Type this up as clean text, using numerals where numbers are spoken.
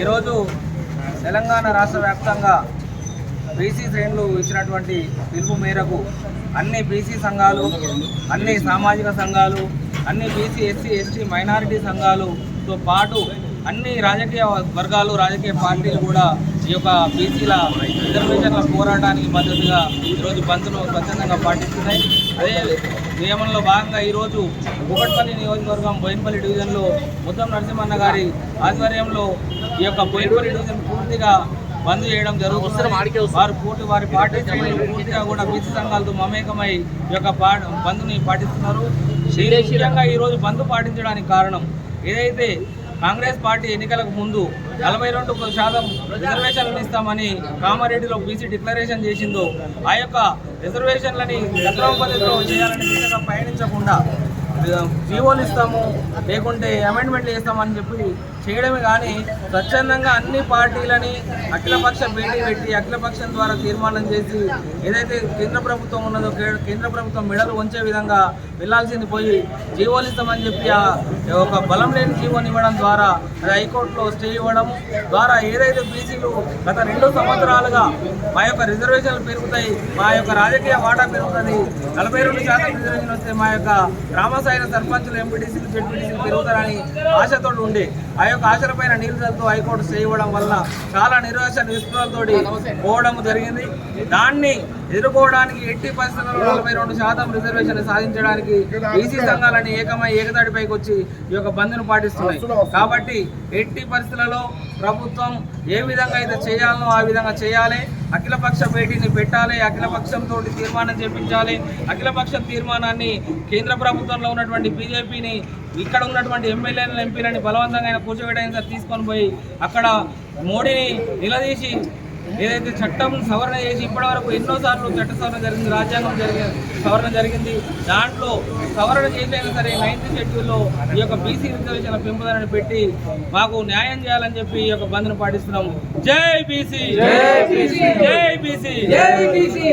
ఈరోజు తెలంగాణ రాష్ట్ర వ్యాప్తంగా బీసీ శ్రేణులు ఇచ్చినటువంటి పిలుపు మేరకు అన్ని బీసీ సంఘాలు, అన్ని సామాజిక సంఘాలు, అన్ని బీసీ ఎస్సీ ఎస్టీ మైనారిటీ సంఘాలుతో పాటు అన్ని రాజకీయ వర్గాలు, రాజకీయ పార్టీలు కూడా ఈ యొక్క బీసీల రిజర్వేషన్ల పోరాటానికి మద్దతుగా ఈరోజు బంద్ను స్వచ్ఛందంగా పాటిస్తున్నాయి. అదే నియమంలో భాగంగా ఈరోజు కూకట్పల్లి నియోజకవర్గం బోయినపల్లి డివిజన్లో ముద్దం నరసింహన్న గారి ఆధ్వర్యంలో ఈ యొక్క బోయినపల్లి డివిజన్ పూర్తిగా బంద్ చేయడం జరుగుతుంది. వారి పార్టీ పూర్తిగా కూడా బీసీ సంఘాలతో మమేకమై ఈ యొక్క బంద్ని పాటిస్తున్నారు. ముఖ్యంగా ఈరోజు బంద్ పాటించడానికి కారణం ఏదైతే కాంగ్రెస్ పార్టీ ఎన్నికలకు ముందు 42% రిజర్వేషన్లను ఇస్తామని కామారెడ్డిలో బీసీ డిక్లరేషన్ చేసిందో ఆ యొక్క రిజర్వేషన్లని సక్రమ పద్ధతిలో చేయాలని దిశగా పయనించకుండా జీవోలు ఇస్తాము లేకుంటే అమెండ్మెంట్లు చేస్తామని చెప్పి చేయడమే కానీ స్వచ్ఛందంగా అన్ని పార్టీలని అఖిలపక్ష భేటీ పెట్టి అఖిలపక్షం ద్వారా తీర్మానం చేసి ఏదైతే కేంద్ర ప్రభుత్వం ఉన్నదో కేంద్ర ప్రభుత్వం మెడలు వంచే విధంగా వెళ్లాల్సింది పోయి జీవోలు ఇస్తామని చెప్పి ఒక బలం లేని జీవోని ఇవ్వడం ద్వారా హైకోర్టులో స్టే ఇవ్వడం ద్వారా ఏదైతే బీసీలు గత 2 సంవత్సరాలుగా మా యొక్క రిజర్వేషన్లు పెరుగుతాయి, మా యొక్క రాజకీయ వాటా పెరుగుతుంది, 42% రిజర్వేషన్ వస్తే మా యొక్క గ్రామస్థాయిన సర్పంచులు, ఎంపీటీసీలు, జెడ్పీటీసీలు పెరుగుతారని ఆశతో ఉండే ఆ యొక్క ఆశలపైన నీరుతో హైకోర్టు చేయడం వల్ల చాలా నిస్పృహలతో పోవడం జరిగింది. దాన్ని ఎదుర్కోవడానికి ఎట్టి పరిస్థితుల్లో 42% రిజర్వేషన్ సాధించడానికి బీసీ సంఘాలని ఏకతాటిపైకి వచ్చి ఈ యొక్క బంద్ను పాటిస్తున్నాయి. కాబట్టి ఎట్టి పరిస్థితులలో ప్రభుత్వం ఏ విధంగా అయితే చేయాలనో ఆ విధంగా చేయాలి. అఖిలపక్ష భేటీని పెట్టాలి, అఖిలపక్షంతో తీర్మానం చేపించాలి. అఖిలపక్ష తీర్మానాన్ని కేంద్ర ప్రభుత్వంలో ఉన్నటువంటి బీజేపీని ఇక్కడ ఉన్నటువంటి ఎమ్మెల్యేలను, ఎంపీలని బలవంతంగా ఆయన కూర్చోబెట్టడానికి తీసుకొని పోయి అక్కడ మోడీని నిలదీసి ఏదైతే చట్టం సవరణ చేసి ఇప్పటివరకు ఎన్నోసార్లు చట్ట సవరణ జరిగింది, రాజ్యాంగం సవరణ జరిగింది. దాంట్లో సవరణ చేసైనా సరే 9th షెడ్యూల్లో ఈ యొక్క బీసీ రిజర్వేషన్ల పెంపుదలని పెట్టి మాకు న్యాయం చేయాలని చెప్పి ఈ యొక్క బంద్ను పాటిస్తున్నాము. జై బీసీ, జై బీసీ, జై బీసీ.